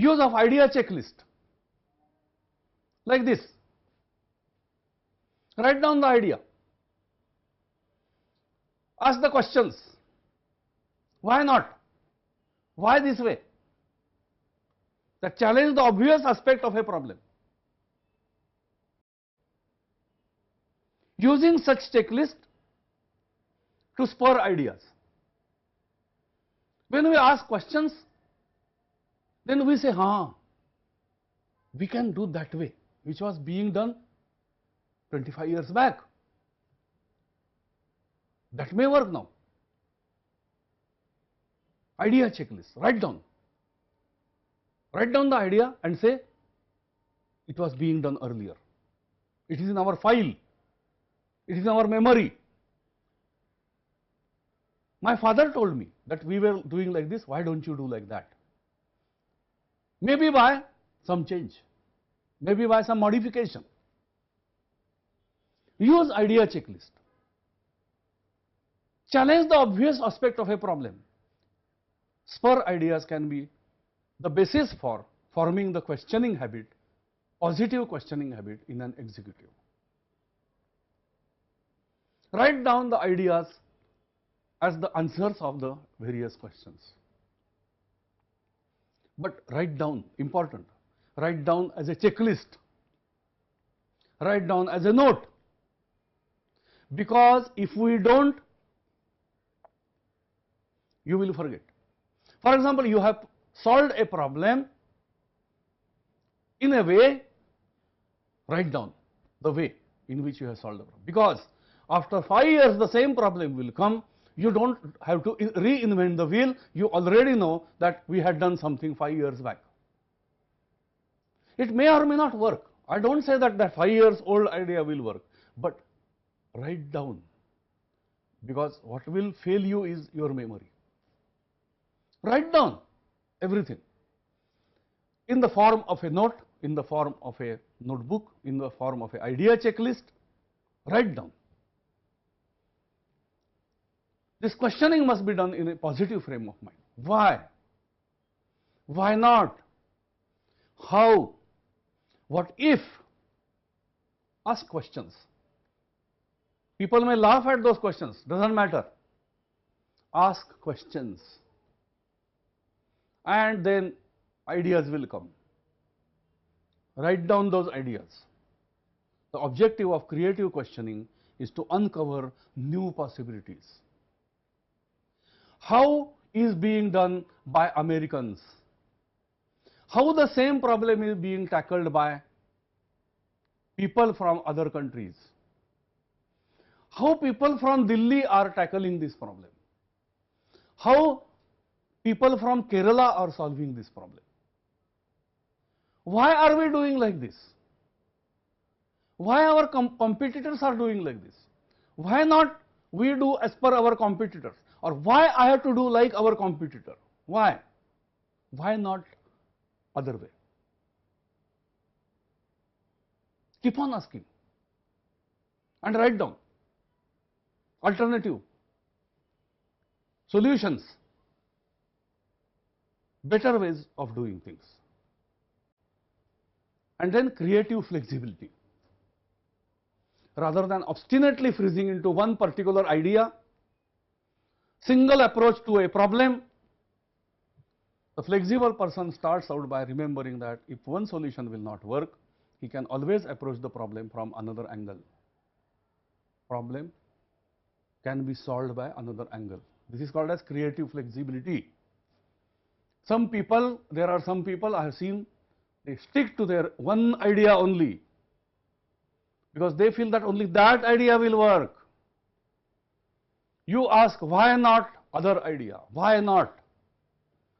use of idea checklist like this. Write down the idea, ask the questions, why not, why this way, that challenge the obvious aspect of a problem. Using such checklist to spur ideas. When we ask questions, then we say, we can do that way, which was being done 25 years back. That may work now. Idea checklist, write down. Write down the idea and say, it was being done earlier. It is in our file. It is in our memory. My father told me that we were doing like this, why don't you do like that? Maybe by some change, maybe by some modification. Use idea checklist. Challenge the obvious aspect of a problem. Spur ideas can be the basis for forming the questioning habit, positive questioning habit in an executive. Write down the ideas as the answers of the various questions. But write down, important, write down as a checklist, write down as a note, because if we don't, you will forget. For example, you have solved a problem in a way, write down the way in which you have solved the problem, because after 5 years the same problem will come. You don't have to reinvent the wheel, you already know that we had done something 5 years back. It may or may not work. I don't say that that 5 years old idea will work, but write down, because what will fail you is your memory. Write down everything in the form of a note, in the form of a notebook, in the form of an idea checklist. Write down. This questioning must be done in a positive frame of mind. Why? Why not? How? What if? Ask questions. People may laugh at those questions, doesn't matter. Ask questions. And then ideas will come. Write down those ideas. The objective of creative questioning is to uncover new possibilities. How is being done by Americans? How the same problem is being tackled by people from other countries? How people from Delhi are tackling this problem? How people from Kerala are solving this problem? Why are we doing like this? Why our competitors are doing like this? Why not we do as per our competitors? Or why I have to do like our competitor? Why? Why not other way? Keep on asking and write down alternative solutions, better ways of doing things. And then creative flexibility. Rather than obstinately freezing into one particular idea, single approach to a problem, the flexible person starts out by remembering that if one solution will not work, he can always approach the problem from another angle. Problem can be solved by another angle. This is called as creative flexibility. Some people, there are some people I have seen, they stick to their one idea only because they feel that only that idea will work. You ask, why not other idea? Why not?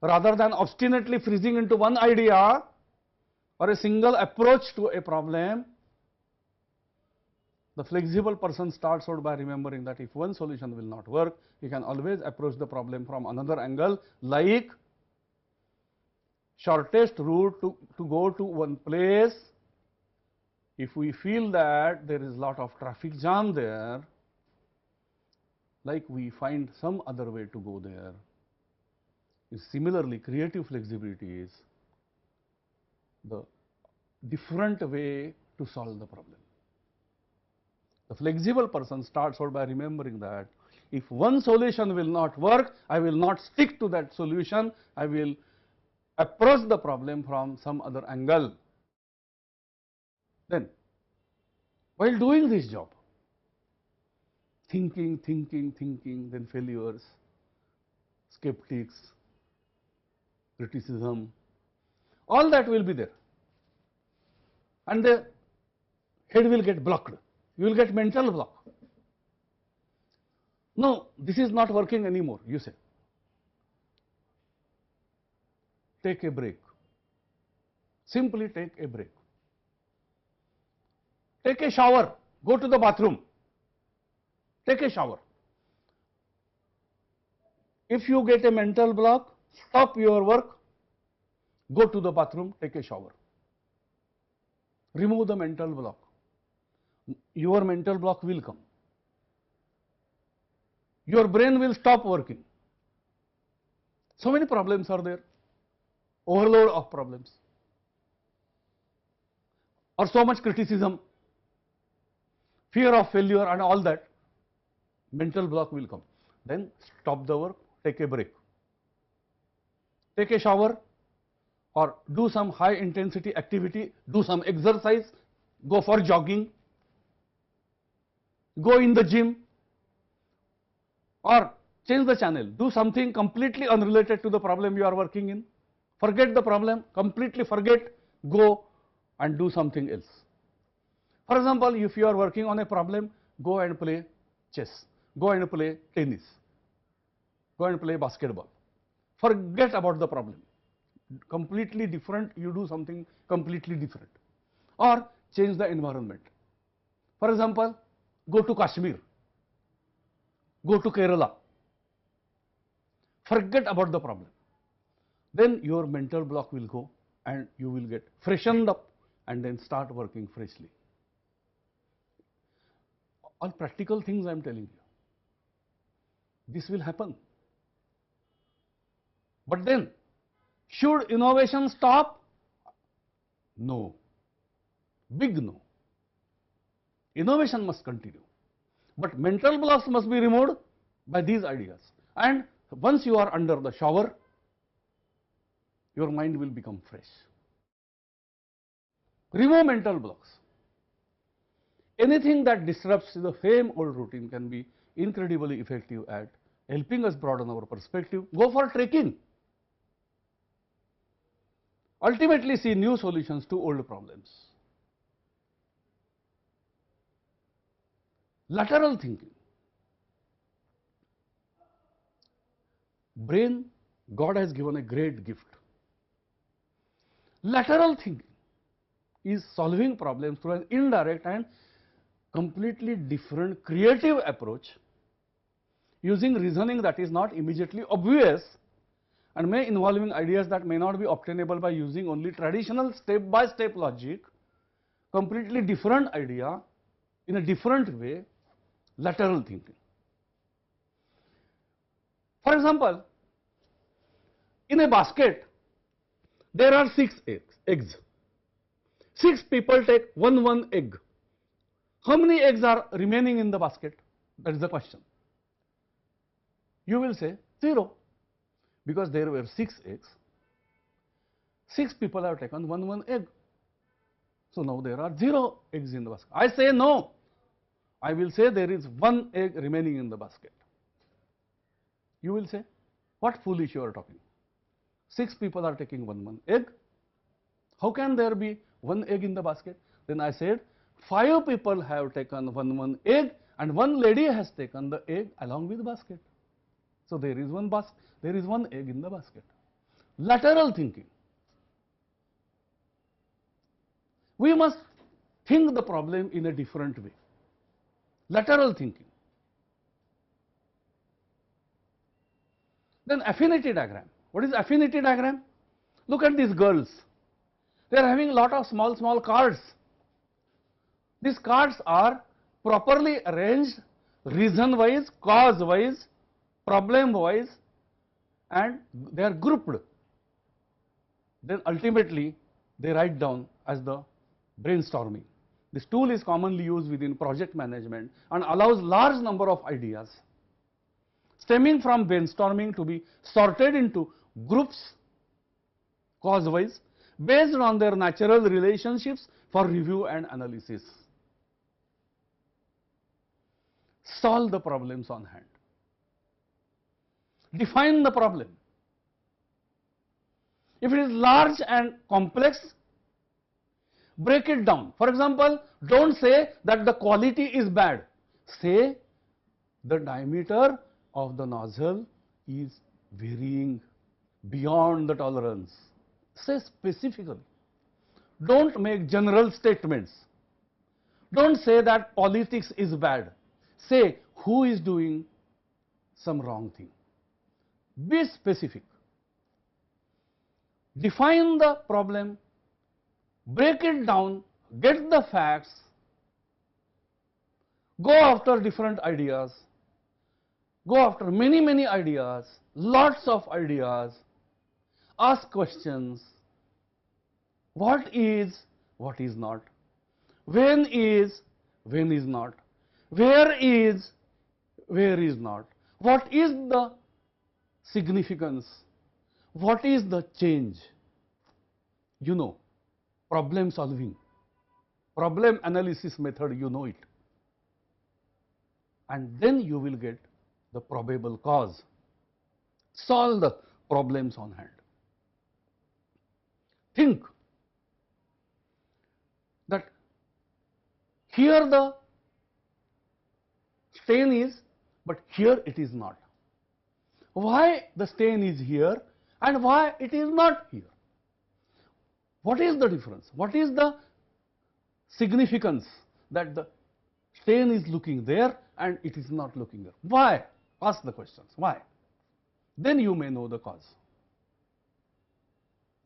Rather than obstinately freezing into one idea or a single approach to a problem, the flexible person starts out by remembering that if one solution will not work, he can always approach the problem from another angle, like shortest route to go to one place. If we feel that there is a lot of traffic jam there, like we find some other way to go there. Similarly, creative flexibility is the different way to solve the problem. The flexible person starts out by remembering that if one solution will not work, I will not stick to that solution, I will approach the problem from some other angle. Then, while doing this job, thinking, then failures, skeptics, criticism, all that will be there, and the head will get blocked. You will get mental block. No, this is not working anymore, you say. Take a break. Simply take a break. Take a shower. Go to the bathroom. Take a shower. If you get a mental block, stop your work, go to the bathroom, take a shower. Remove the mental block. Your mental block will come. Your brain will stop working. So many problems are there. Overload of problems. Or so much criticism, fear of failure and all that. Mental block will come. Then stop the work, take a break. Take a shower or do some high intensity activity, do some exercise, go for jogging, go in the gym, or change the channel, do something completely unrelated to the problem you are working in. Forget the problem, completely forget, go and do something else. For example, if you are working on a problem, go and play chess, go and play tennis, go and play basketball. Forget about the problem. Completely different, you do something completely different. Or change the environment. For example, go to Kashmir, go to Kerala. Forget about the problem. Then your mental block will go and you will get freshened up and then start working freshly. All practical things I am telling you. This will happen. But then, should innovation stop? No. Big no. Innovation must continue. But mental blocks must be removed by these ideas. And once you are under the shower, your mind will become fresh. Remove mental blocks. Anything that disrupts the same old routine can be incredibly effective at helping us broaden our perspective. Go for trekking. Ultimately see new solutions to old problems. Lateral thinking. Brain, God has given a great gift. Lateral thinking is solving problems through an indirect and completely different creative approach using reasoning that is not immediately obvious and may involving ideas that may not be obtainable by using only traditional step-by-step logic, completely different idea in a different way, lateral thinking. For example, in a basket, there are 6 eggs. 6 people take one egg. How many eggs are remaining in the basket? That is the question. You will say 0, because there were 6 eggs. 6 people have taken one egg. So now there are 0 eggs in the basket. I say no. I will say there is 1 egg remaining in the basket. You will say, what foolish you are talking. 6 people are taking one egg. How can there be 1 egg in the basket? Then I said, 5 people have taken one egg and 1 lady has taken the egg along with the basket. So there is 1 egg in the basket. Lateral thinking. We must think the problem in a different way. Lateral thinking. Then affinity diagram. What is affinity diagram? Look at these girls. They are having a lot of small cards. These cards are properly arranged, reason wise, cause wise, problem wise, and they are grouped. Then ultimately they write down as the brainstorming. This tool is commonly used within project management and allows large number of ideas stemming from brainstorming to be sorted into groups cause-wise based on their natural relationships for review and analysis. Solve the problems on hand. Define the problem. If it is large and complex, break it down. For example, don't say that the quality is bad. Say the diameter of the nozzle is varying beyond the tolerance. Say specifically. Don't make general statements. Don't say that politics is bad. Say who is doing some wrong thing. Be specific. Define the problem, break it down, get the facts, go after different ideas, go after many ideas, lots of ideas, ask questions. What is not, when is not, where is not, what is the significance, what is the change. You know, problem solving, problem analysis method, you know it, and then you will get the probable cause. Solve the problems on hand. Think that here the stain is, but here it is not. Why the stain is here and why it is not here? What is the difference? What is the significance that the stain is looking there and it is not looking there? Why? Ask the questions. Why? Then you may know the cause.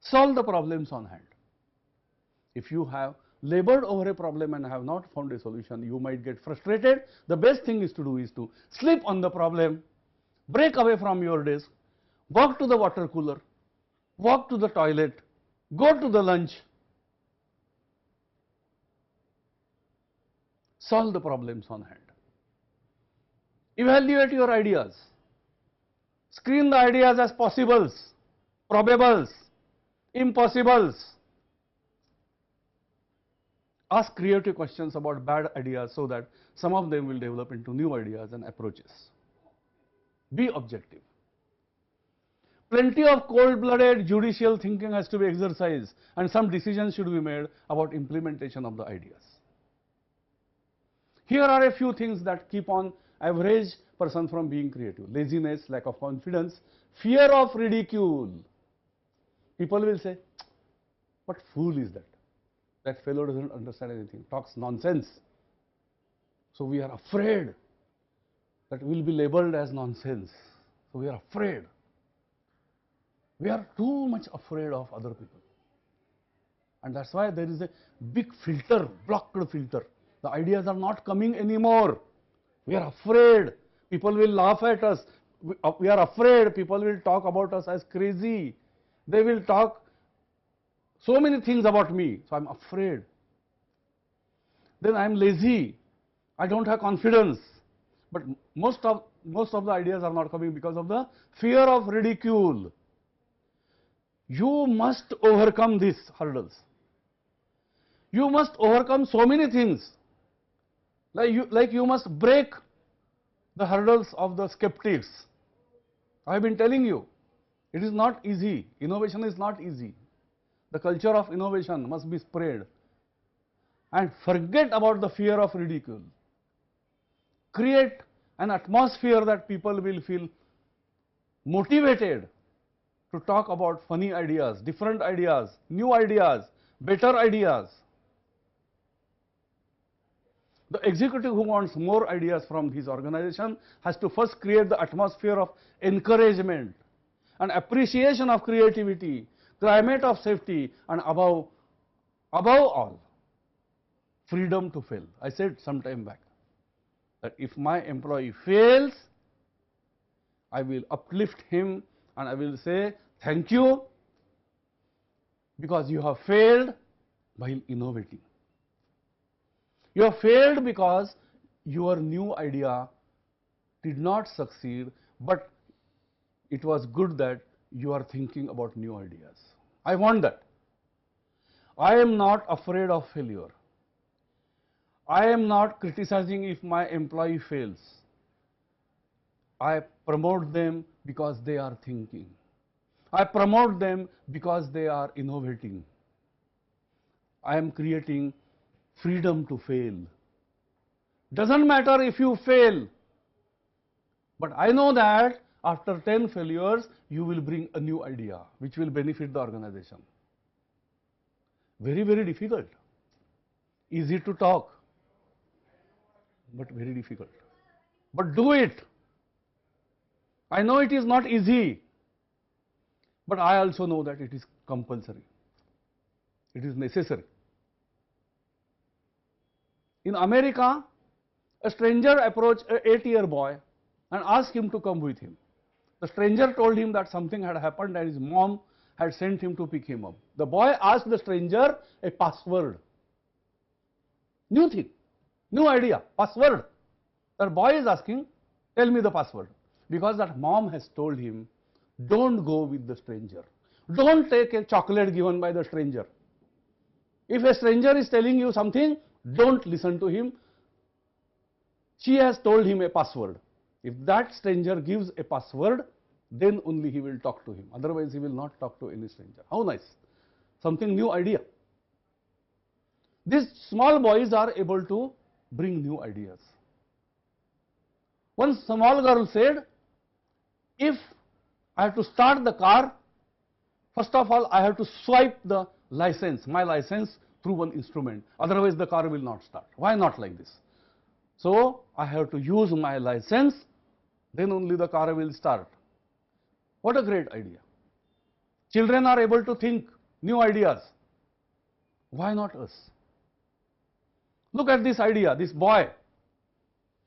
Solve the problems on hand. If you have labored over a problem and have not found a solution, you might get frustrated. The best thing is to sleep on the problem, break away from your desk, walk to the water cooler, walk to the toilet, go to the lunch, solve the problems on hand. Evaluate your ideas. Screen the ideas as possibles, probables, impossibles. Ask creative questions about bad ideas so that some of them will develop into new ideas and approaches. Be objective. Plenty of cold-blooded judicial thinking has to be exercised and some decisions should be made about implementation of the ideas. Here are a few things that keep on average person from being creative. Laziness, lack of confidence, fear of ridicule. People will say, what fool is that? That fellow doesn't understand anything, talks nonsense. So we are afraid that we will be labeled as nonsense. So we are afraid. We are too much afraid of other people. And that's why there is a big filter, blocked filter. The ideas are not coming anymore. We are afraid. People will laugh at us. We are afraid. People will talk about us as crazy. They will talk so many things about me. So I'm afraid. Then I'm lazy. I don't have confidence. But most of the ideas are not coming because of the fear of ridicule. You must overcome these hurdles. You must overcome so many things. Like you must break the hurdles of the skeptics. I have been telling you, it is not easy. Innovation is not easy. The culture of innovation must be spread. And forget about the fear of ridicule. Create an atmosphere that people will feel motivated to talk about funny ideas, different ideas, new ideas, better ideas. The executive who wants more ideas from his organization has to first create the atmosphere of encouragement and appreciation of creativity, climate of safety, and above all, freedom to fail. I said some time back that if my employee fails, I will uplift him and I will say, thank you, because you have failed while innovating. You have failed because your new idea did not succeed, but it was good that you are thinking about new ideas. I want that. I am not afraid of failure. I am not criticizing if my employee fails. I promote them because they are thinking. I promote them because they are innovating. I am creating freedom to fail. Doesn't matter if you fail, but I know that after 10 failures, you will bring a new idea which will benefit the organization. Very, very difficult. Easy to talk, but very difficult. But do it. I know it is not easy, but I also know that it is compulsory. It is necessary. In America, a stranger approached an 8-year boy and asked him to come with him. The stranger told him that something had happened and his mom had sent him to pick him up. The boy asked the stranger a password. New thing, new idea, password. The boy is asking, tell me the password. Because that mom has told him, don't go with the stranger. Don't take a chocolate given by the stranger. If a stranger is telling you something, don't listen to him. She has told him a password. If that stranger gives a password, then only he will talk to him. Otherwise, he will not talk to any stranger. How nice. Something new idea. These small boys are able to bring new ideas. One small girl said, if I have to start the car, first of all, I have to swipe the license, my license, through one instrument. Otherwise, the car will not start. Why not like this? So, I have to use my license, then only the car will start. What a great idea. Children are able to think new ideas. Why not us? Look at this idea, this boy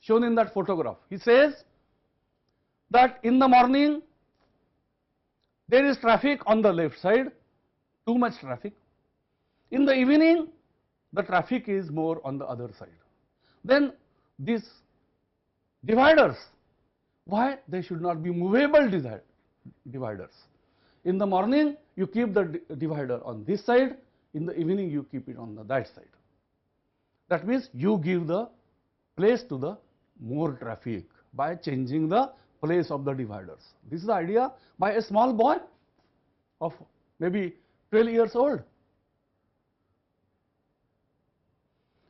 shown in that photograph. He says that in the morning there is traffic on the left side, too much traffic. In the evening, the traffic is more on the other side. Then these dividers, why they should not be movable dividers? In the morning, you keep the divider on this side, in the evening, you keep it on that side. That means you give the place to the more traffic by changing the place of the dividers. This is the idea by a small boy of maybe 12 years old.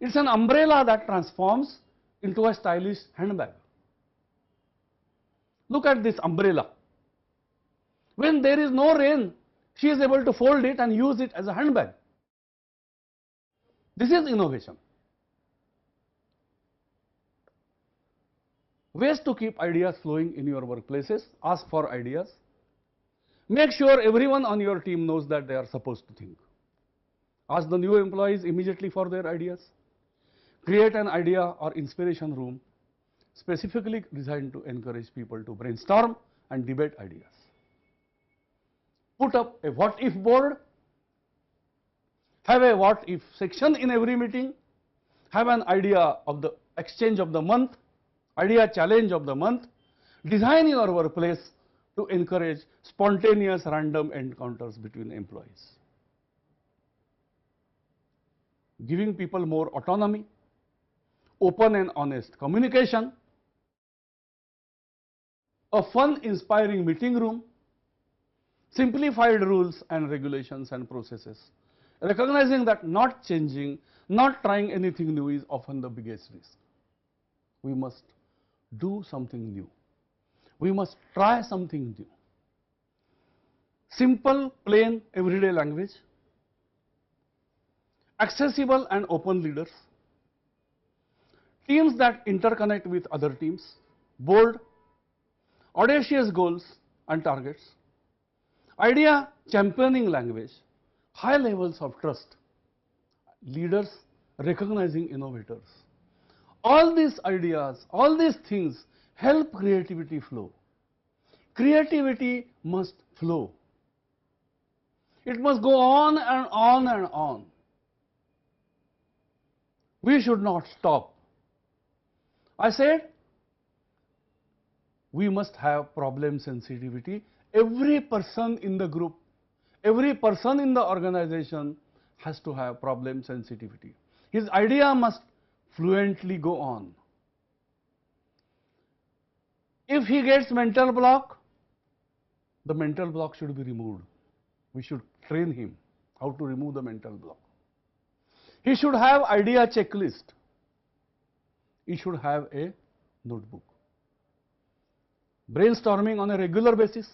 It's an umbrella that transforms into a stylish handbag. Look at this umbrella. When there is no rain, she is able to fold it and use it as a handbag. This is innovation. Ways to keep ideas flowing in your workplaces. Ask for ideas. Make sure everyone on your team knows that they are supposed to think. Ask the new employees immediately for their ideas. Create an idea or inspiration room specifically designed to encourage people to brainstorm and debate ideas. Put up a what if board. Have a what if section in every meeting. Have an idea of the exchange of the month, idea challenge of the month. Design your workplace to encourage spontaneous random encounters between employees. Giving people more autonomy, open and honest communication, a fun, inspiring meeting room, simplified rules and regulations and processes, recognizing that not changing, not trying anything new is often the biggest risk. We must do something new. We must try something new. Simple, plain, everyday language, accessible and open leaders, teams that interconnect with other teams, bold, audacious goals and targets, idea championing language, high levels of trust, leaders recognizing innovators. All these ideas, all these things help creativity flow. Creativity must flow. It must go on and on and on. We should not stop. I said, we must have problem sensitivity. Every person in the group, every person in the organization has to have problem sensitivity. His idea must fluently go on. If he gets mental block, the mental block should be removed. We should train him how to remove the mental block. He should have idea checklist. He should have a notebook. Brainstorming on a regular basis,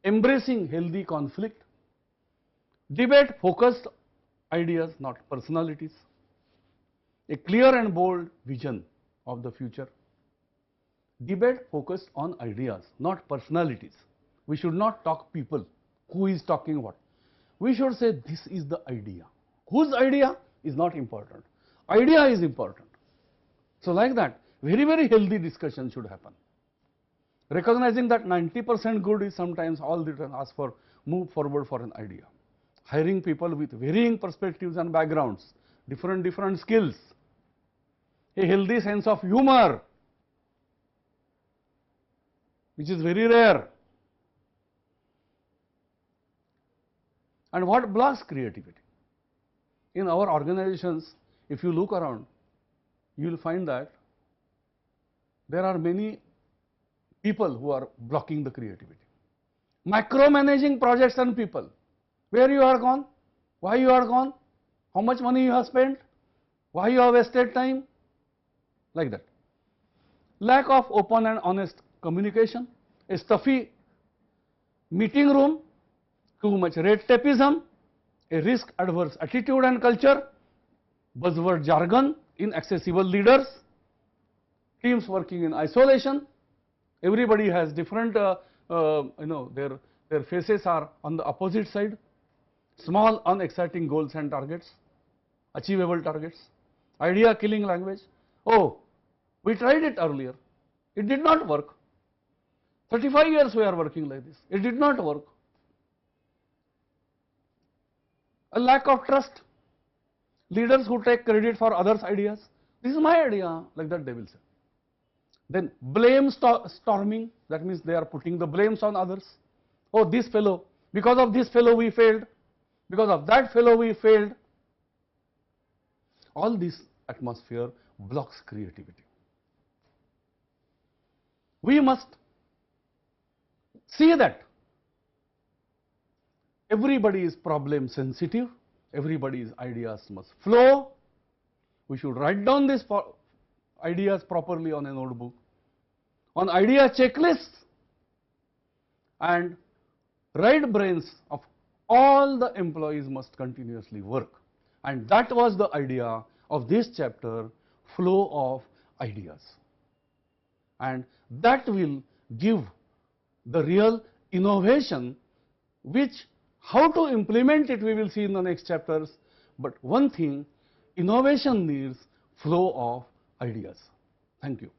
embracing healthy conflict, debate focused ideas, not personalities, a clear and bold vision of the future. Debate focused on ideas, not personalities. We should not talk people, who is talking what. We should say this is the idea. Whose idea is not important. Idea is important. So like that, very, very healthy discussion should happen. Recognizing that 90% good is sometimes all that can ask for, move forward for an idea. Hiring people with varying perspectives and backgrounds, different skills, a healthy sense of humor, which is very rare. And what blocks creativity? In our organizations, if you look around, you will find that there are many people who are blocking the creativity. Micromanaging projects and people. Where you are gone? Why you are gone? How much money you have spent? Why you have wasted time? Like that. Lack of open and honest communication, a stuffy meeting room, too much red tapeism, a risk adverse attitude and culture, buzzword jargon, inaccessible leaders, teams working in isolation. Everybody has different, their faces are on the opposite side. Small, unexciting goals and targets, achievable targets, idea killing language. Oh, we tried it earlier. It did not work. 35 years we are working like this. It did not work. A lack of trust. Leaders who take credit for others' ideas. This is my idea, like that they will say. Then blame storming, that means they are putting the blames on others. Oh, this fellow, because of this fellow we failed, because of that fellow we failed. All this atmosphere blocks creativity. We must see that everybody is problem sensitive, everybody's ideas must flow. We should write down these ideas properly on a notebook, on idea checklists, and right brains of all the employees must continuously work. And that was the idea of this chapter, flow of ideas. And that will give the real innovation, which how to implement it we will see in the next chapters. But one thing, innovation needs flow of ideas. Thank you.